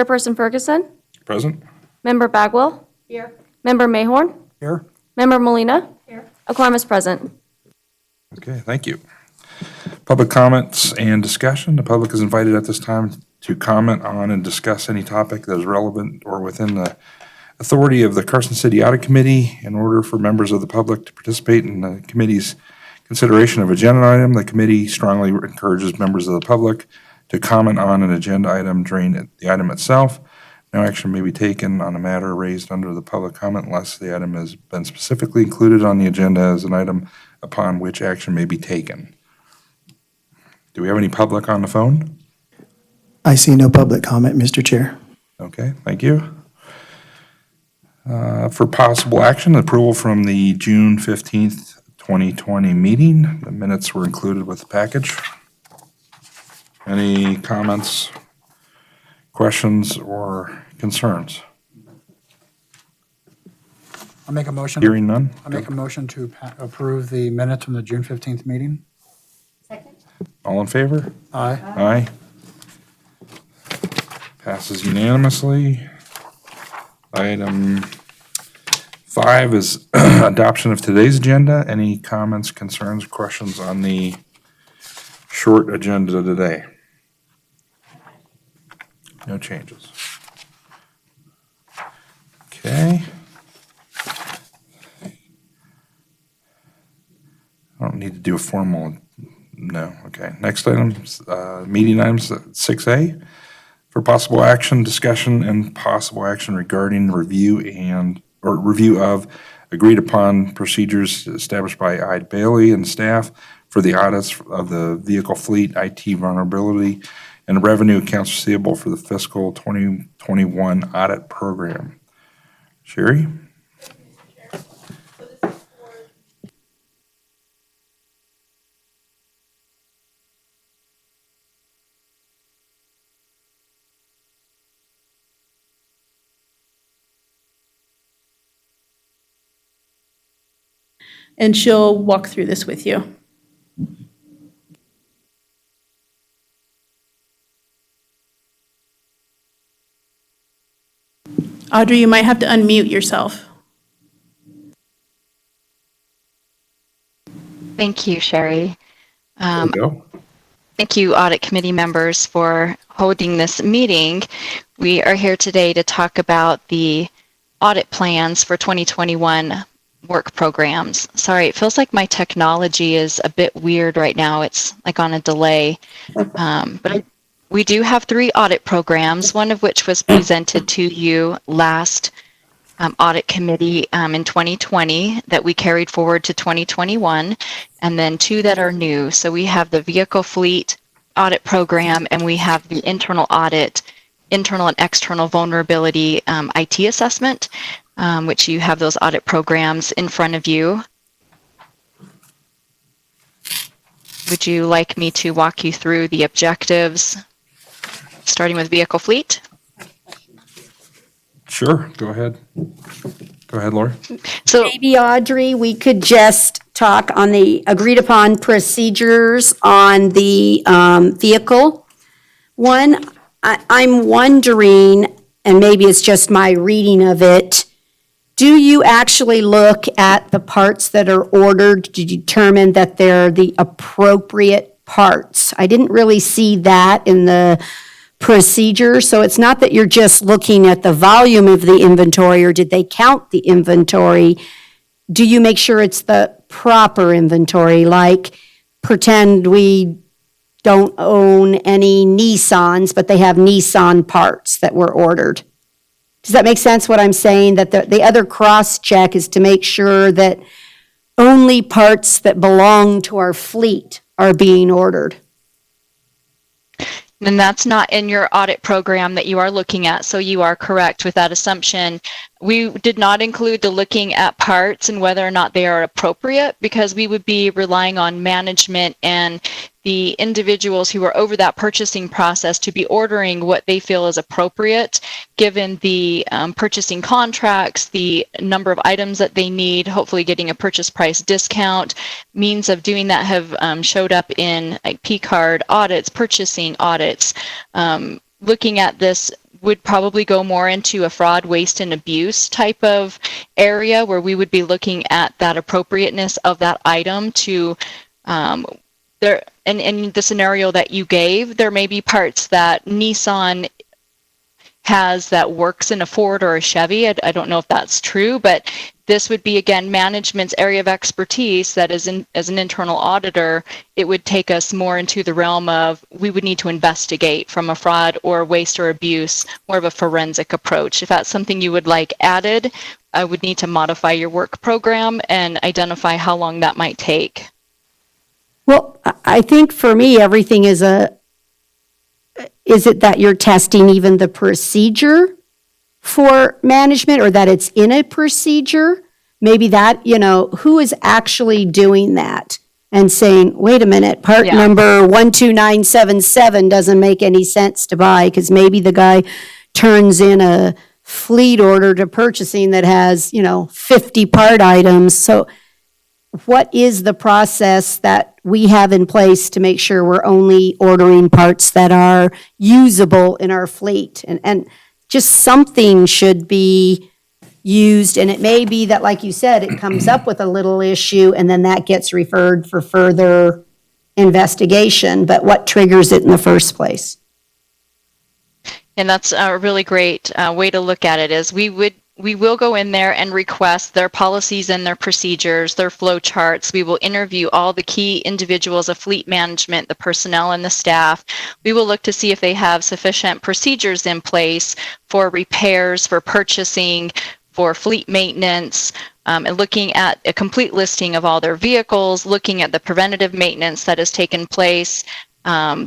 Chairperson Ferguson, Present. Member Bagwell, Here. Member Mayhorn, Here. Member Molina, Here. a quorum is present. Okay, thank you. Public comments and discussion. The public is invited at this time to comment on and discuss any topic that is relevant or within the authority of the Carson City Audit Committee. In order for members of the public to participate in the committee's consideration of agenda item, the committee strongly encourages members of the public to comment on an agenda item during the item itself. No action may be taken on a matter raised under the public comment unless the item has been specifically included on the agenda as an item upon which action may be taken. Do we have any public on the phone? I see no public comment, Mr. Chair. Okay, thank you. For possible action, approval from the June 15th, 2020 meeting. The minutes were included with the package. Any comments, questions, or concerns? I'll make a motion. Hearing none? I'll make a motion to approve the minutes from the June 15th meeting. Second. All in favor? Aye. Aye. Passes unanimously. Item 5 is adoption of today's agenda. Any comments, concerns, questions on the short agenda today? No changes. Okay. I don't need to do a formal, no, okay. Next item, meeting items, 6A. For possible action, discussion, and possible action regarding review of agreed upon procedures established by Ide Bailey and staff for the audits of the vehicle fleet, IT vulnerability, and revenue accounts receivable for the fiscal 2021 audit program. Sherry? And she'll walk through this with you. Audrey, you might have to unmute yourself. Thank you, Sherry. There we go. Thank you, Audit Committee members, for holding this meeting. We are here today to talk about the audit plans for 2021 work programs. Sorry, it feels like my technology is a bit weird right now. It's like on a delay. We do have 3 audit programs, one of which was presented to you last audit committee in 2020 that we carried forward to 2021, and then 2 that are new. So we have the vehicle fleet audit program, and we have the internal audit, internal and external vulnerability IT assessment, which you have those audit programs in front of you. Would you like me to walk you through the objectives, starting with vehicle fleet? Sure, go ahead. Go ahead, Lori. So Maybe, Audrey, we could just talk on the agreed upon procedures on the vehicle one. I'm wondering, and maybe it's just my reading of it, do you actually look at the parts that are ordered to determine that they're the appropriate parts? I didn't really see that in the procedure, so it's not that you're just looking at the volume of the inventory, or did they count the inventory? Do you make sure it's the proper inventory? Like, pretend we don't own any Nissans, but they have Nissan parts that were ordered. Does that make sense what I'm saying? That the other cross-check is to make sure that only parts that belong to our fleet are being ordered. And that's not in your audit program that you are looking at, so you are correct with that assumption. We did not include the looking at parts and whether or not they are appropriate, because we would be relying on management and the individuals who are over that purchasing process to be ordering what they feel is appropriate, given the purchasing contracts, the number of items that they need, hopefully getting a purchase price discount. Means of doing that have showed up in like P-card audits, purchasing audits. Looking at this would probably go more into a fraud, waste, and abuse type of area where we would be looking at that appropriateness of that item to there. And in the scenario that you gave, there may be parts that Nissan has that works in a Ford or a Chevy. I don't know if that's true, but this would be, again, management's area of expertise that is as an internal auditor, it would take us more into the realm of we would need to investigate from a fraud or waste or abuse, more of a forensic approach. If that's something you would like added, I would need to modify your work program and identify how long that might take. Well, I think for me, everything is it that you're testing even the procedure for management, or that it's in a procedure? Maybe that, who is actually doing that and saying, wait a minute, part Yeah. number 12977 doesn't make any sense to buy, because maybe the guy turns in a fleet order to purchasing that has, 50 part items. So what is the process that we have in place to make sure we're only ordering parts that are usable in our fleet? And just something should be used, and it may be that, like you said, it comes up with a little issue, and then that gets referred for further investigation, but what triggers it in the first place? And that's a really great way to look at it, is we will go in there and request their policies and their procedures, their flow charts. We will interview all the key individuals of fleet management, the personnel and the staff. We will look to see if they have sufficient procedures in place for repairs, for purchasing, for fleet maintenance, and looking at a complete listing of all their vehicles, looking at the preventative maintenance that has taken place,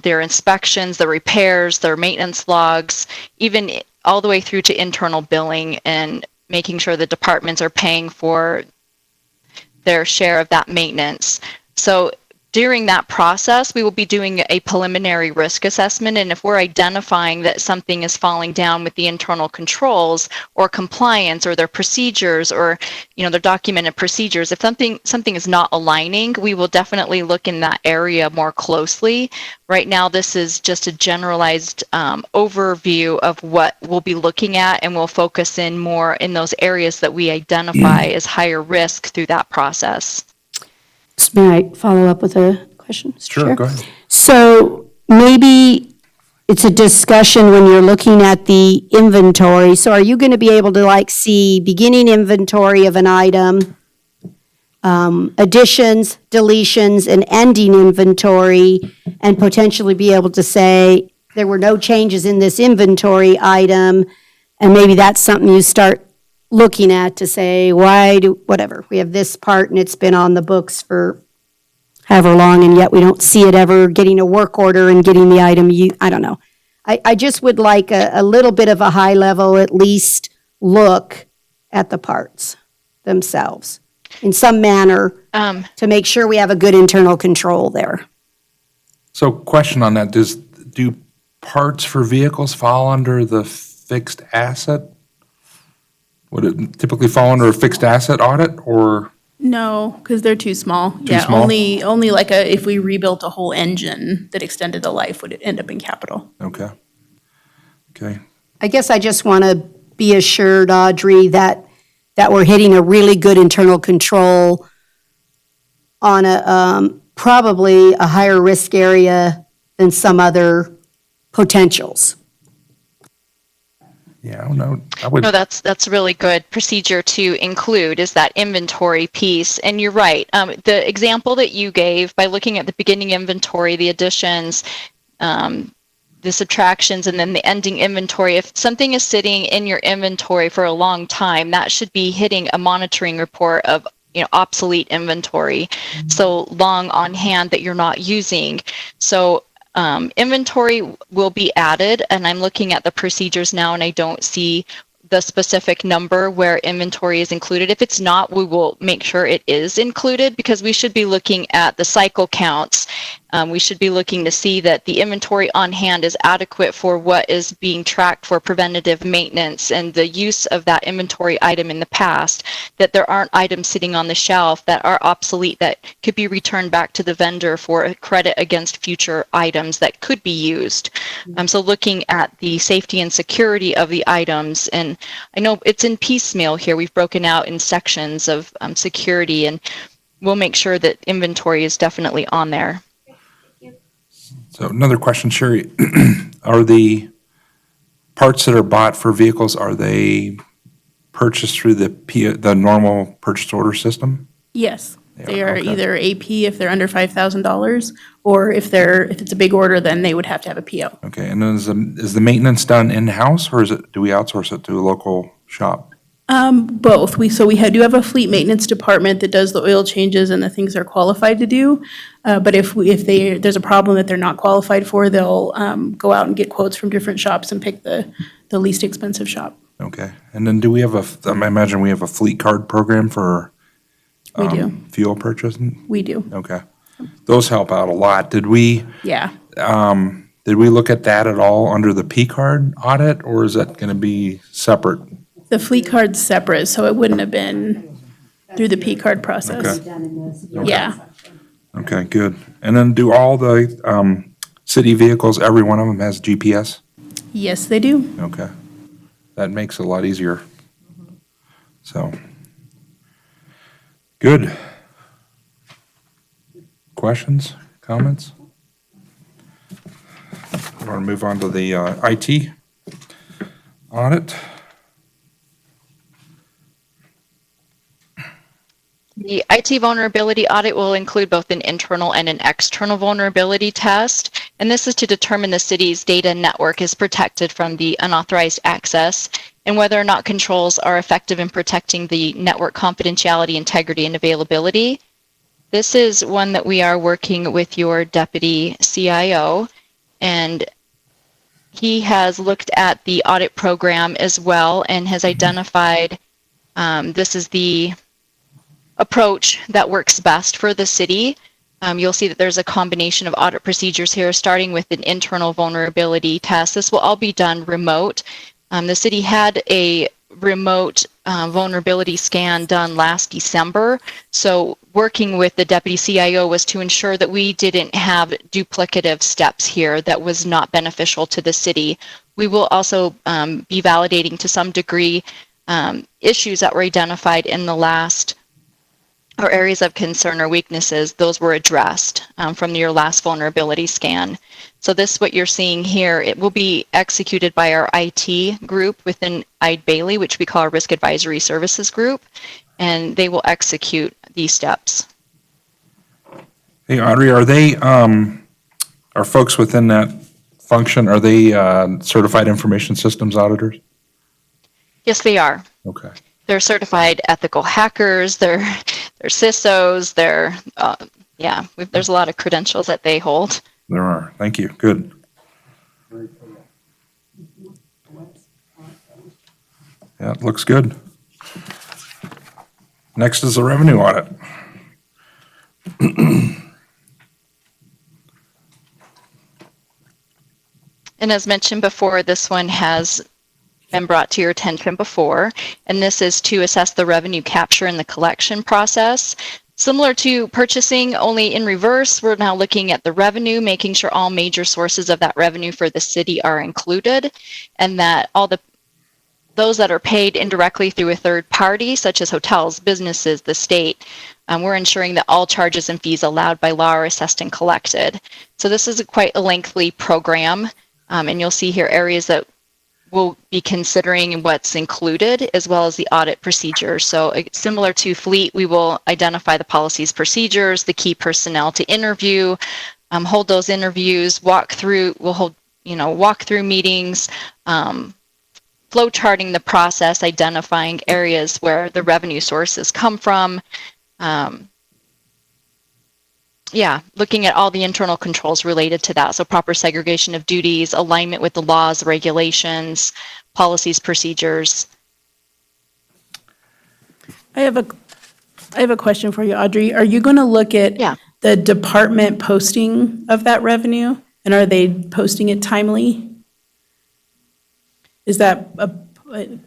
their inspections, the repairs, their maintenance logs, even all the way through to internal billing and making sure the departments are paying for their share of that maintenance. So during that process, we will be doing a preliminary risk assessment, and if we're identifying that something is falling down with the internal controls or compliance or their procedures or their documented procedures, if something is not aligning, we will definitely look in that area more closely. Right now, this is just a generalized overview of what we'll be looking at, and we'll focus in more in those areas that we identify as higher risk through that process. May I follow up with a question, Mr. Chair? Sure, go ahead. So maybe it's a discussion when you're looking at the inventory. So are you going to be able to see beginning inventory of an item, additions, deletions, and ending inventory, and potentially be able to say there were no changes in this inventory item, and maybe that's something you start looking at to say, whatever, we have this part and it's been on the books for however long, and yet we don't see it ever getting a work order and getting the item, I don't know. I just would like a little bit of a high level, at least, look at the parts themselves in some manner to make sure we have a good internal control there. So question on that, do parts for vehicles fall under the fixed asset? Would it typically fall under a fixed asset audit, or? No, because they're too small. Yeah, small? only if we rebuilt a whole engine that extended the life would it end up in capital. Okay. I guess I just want to be assured, Audrey, that we're hitting a really good internal control on probably a higher risk area than some other potentials. Yeah, no, I would. No, that's a really good procedure to include, is that inventory piece. And you're right. The example that you gave, by looking at the beginning inventory, the additions, the subtractions, and then the ending inventory, if something is sitting in your inventory for a long time, that should be hitting a monitoring report of obsolete inventory, so long on hand that you're not using. So inventory will be added, and I'm looking at the procedures now, and I don't see the specific number where inventory is included. If it's not, we will make sure it is included, because we should be looking at the cycle counts We should be looking to see that the inventory on hand is adequate for what is being tracked for preventative maintenance and the use of that inventory item in the past, that there aren't items sitting on the shelf that are obsolete that could be returned back to the vendor for a credit against future items that could be used. So looking at the safety and security of the items, and I know it's in piecemeal here, we've broken out in sections of security, and we'll make sure that inventory is definitely on there. So another question, Sherry, are the parts that are bought for vehicles, are they purchased through the normal purchase order system? Yes, they are okay. either AP if they're under $5,000, or if it's a big order, then they would have to have a PO. Okay, and then is the maintenance done in-house, or do we outsource it to a local shop? Both. We do have a fleet maintenance department that does the oil changes and the things they're qualified to do. But if there's a problem that they're not qualified for, they'll go out and get quotes from different shops and pick the least expensive shop. Okay, and then do we have I imagine we have a fleet card program for We do. fuel purchasing? We do. Okay, those help out a lot. Did we Yeah. look at that at all under the P card audit, or is that going to be separate? The fleet card's separate, so it wouldn't have been through the P card process. Okay. Yeah. Okay, good. And then do all the city vehicles, every one of them has GPS? Yes, they do. Okay. That makes it a lot easier. So, good. Questions, comments? I want to move on to the IT audit. The IT vulnerability audit will include both an internal and an external vulnerability test, and this is to determine the city's data network is protected from the unauthorized access and whether or not controls are effective in protecting the network confidentiality, integrity, and availability. This is one that we are working with your deputy CIO, and he has looked at the audit program as well and has identified this is the approach that works best for the city. You'll see that there's a combination of audit procedures here, starting with an internal vulnerability test. This will all be done remote. The city had a remote vulnerability scan done last December. So working with the deputy CIO was to ensure that we didn't have duplicative steps here that was not beneficial to the city. We will also be validating to some degree issues that were identified in the last or areas of concern or weaknesses. Those were addressed from your last vulnerability scan. So this, what you're seeing here, it will be executed by our IT group within Eide Bailey, which we call our Risk Advisory Services Group, and they will execute these steps. Hey, Audrey, are they, are folks within that function, are they certified information systems auditors? Yes, they are. Okay. They're certified ethical hackers, they're CISOs, there's a lot of credentials that they hold. There are. Thank you. Good. Yeah, it looks good. Next is the revenue audit. And as mentioned before, this one has been brought to your attention before, and this is to assess the revenue capture and the collection process. Similar to purchasing, only in reverse, we're now looking at the revenue, making sure all major sources of that revenue for the city are included, and that all those that are paid indirectly through a third party, such as hotels, businesses, the state, we're ensuring that all charges and fees allowed by law are assessed and collected. So this is quite a lengthy program, and you'll see here areas that we'll be considering what's included, as well as the audit procedures. So similar to fleet, we will identify the policies, procedures, the key personnel to interview, hold those interviews, we'll hold, walk-through meetings, flow charting the process, identifying areas where the revenue sources come from. Looking at all the internal controls related to that. So proper segregation of duties, alignment with the laws, regulations, policies, procedures. I have a question for you, Audrey. Are you going to look at the department posting of that revenue? And are they posting it timely? Is that a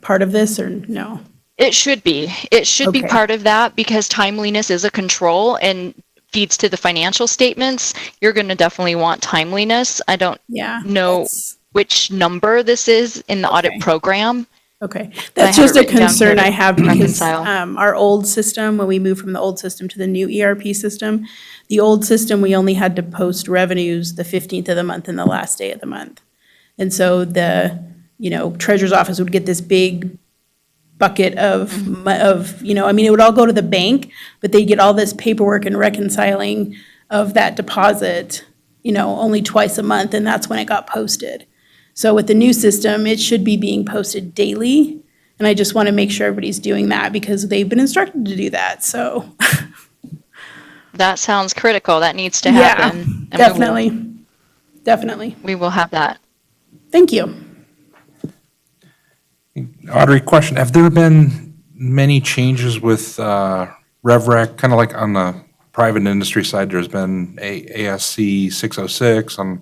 part of this or no? It should be. It should be Okay. part of that because timeliness is a control and feeds to the financial statements. You're going to definitely want timeliness. I don't Yeah. know that's- which number this is in the audit Okay. program. Okay, I that's have just it a written down concern here I to have because reconcile. our old system, when we moved from the old system to the new ERP system, the old system, we only had to post revenues the 15th of the month and the last day of the month. And so the, treasurer's office would get this big bucket of, I mean, it would all go to the bank, but they get all this paperwork and reconciling of that deposit, only twice a month, and that's when it got posted. So with the new system, it should be being posted daily, and I just want to make sure everybody's doing that because they've been instructed to do that, so. That sounds critical. That needs to Yeah, happen. And definitely. we will have that. Thank you. Audrey, question, have there been many changes with RevRec, kind of like on the private industry side, there's been ASC 606, a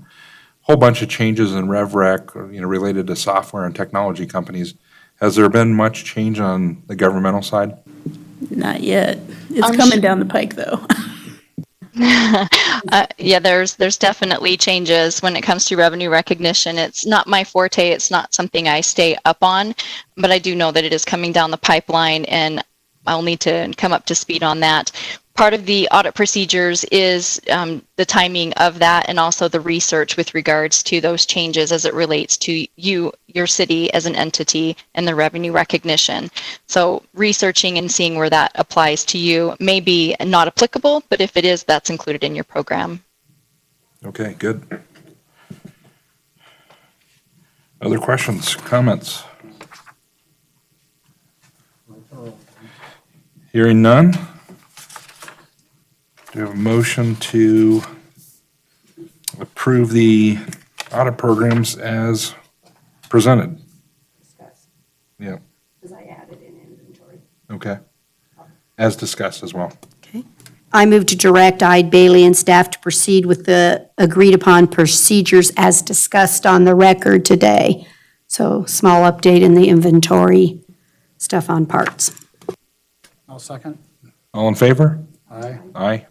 whole bunch of changes in RevRec, related to software and technology companies. Has there been much change on the governmental side? Not yet. It's I'm coming sh- down the pike, though. Yeah, there's definitely changes when it comes to revenue recognition. It's not my forte. It's not something I stay up on, but I do know that it is coming down the pipeline, and I'll need to come up to speed on that. Part of the audit procedures is the timing of that and also the research with regards to those changes as it relates to your city as an entity and the revenue recognition. So researching and seeing where that applies to you may be not applicable, but if it is, that's included in your program. Okay, good. Other questions, comments? Hearing none? Do you have a motion to approve the audit programs as presented? Yeah. Because I added in inventory. Okay. As discussed as well. I move to direct Ide Bailey and staff to proceed with the agreed-upon procedures as discussed on the record today. So small update in the inventory, stuff on parts. I'll second. All in favor? Aye. Aye.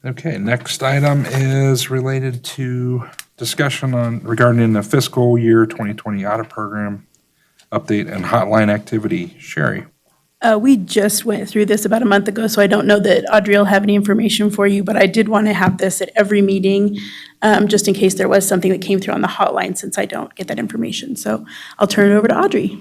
Okay, next item is related to discussion regarding the fiscal year 2020 audit program update and hotline activity. Sherry? We just went through this about a month ago, so I don't know that Audrey will have any information for you, but I did want to have this at every meeting, just in case there was something that came through on the hotline, since I don't get that information. So I'll turn it over to Audrey.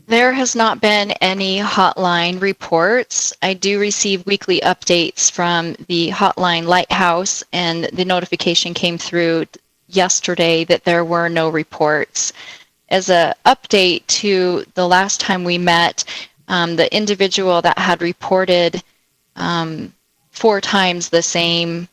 There has not been any hotline reports. I do receive weekly updates from the hotline Lighthouse, and the notification came through yesterday that there were no reports. As an update to the last time we met, the individual that had reported 4 times the same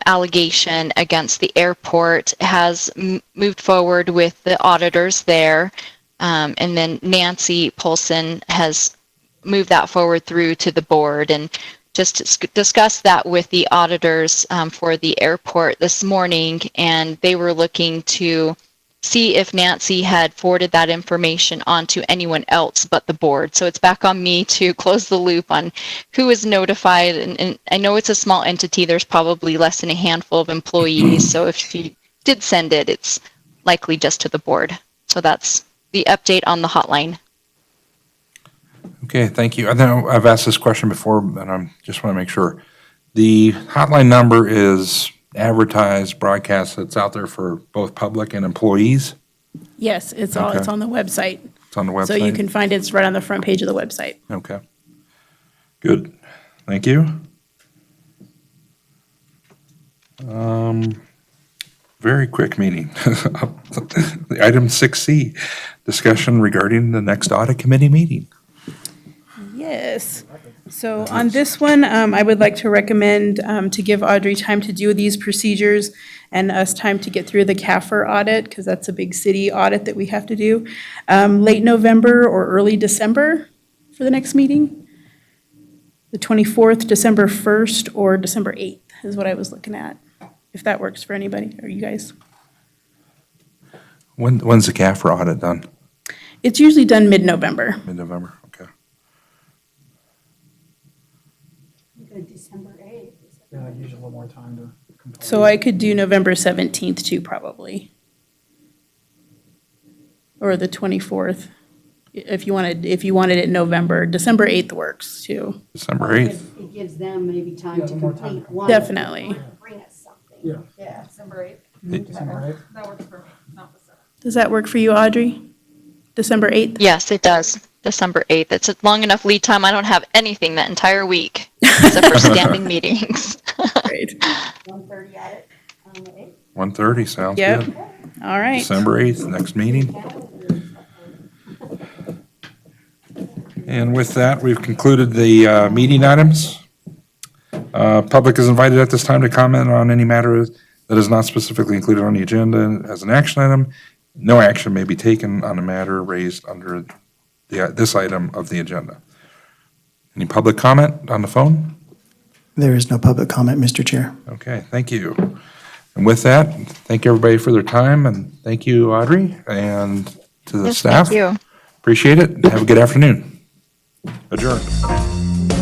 allegation against the airport has moved forward with the auditors there. And then Nancy Polson has moved that forward through to the board and just discussed that with the auditors for the airport this morning, and they were looking to see if Nancy had forwarded that information on to anyone else but the board. So it's back on me to close the loop on who is notified, and I know it's a small entity. There's probably less than a handful of employees, so if she did send it, it's likely just to the board. So that's the update on the hotline. Okay, thank you. I know I've asked this question before, but I just want to make sure. The hotline number is advertised, broadcast, it's out there for both public and employees? Yes, it's Okay. on the website. It's on the website? So you can find it's right on the front page of the website. Okay. Good. Thank you. Very quick meeting. Item 6C, discussion regarding the next audit committee meeting. Yes. So on this one, I would like to recommend to give Audrey time to do these procedures and us time to get through the CAFR audit, because that's a big city audit that we have to do, late November or early December for the next meeting. The 24th, December 1st, or December 8th is what I was looking at, if that works for anybody, or you guys. When's the CAFRA audit done? It's usually done mid-November. Mid-November? Okay. December 8th. Yeah, use a little more time to complete. So I could do November 17th too, probably. Or the 24th, if you wanted it in November. December 8th works too. December 8th. It gives them maybe time Yeah, to a little more time. complete one. Definitely. Bring us something. Yeah. Yeah. December 8th? Does that work for you, Audrey? December 8th? Yes, it does. December 8th. It's a long enough lead time. I don't have anything that entire week except for standing meetings. Great. 1:30 at it on the 8th. 1:30, sounds Yep. good. All right. December 8th, next meeting. And with that, we've concluded the meeting items. Public is invited at this time to comment on any matter that is not specifically included on the agenda as an action item. No action may be taken on a matter raised under this item of the agenda. Any public comment on the phone? There is no public comment, Mr. Chair. Okay, thank you. And with that, thank everybody for their time, and thank you, Audrey, and to the Yes, staff. thank you. Appreciate it. Have a good afternoon. Adjourned.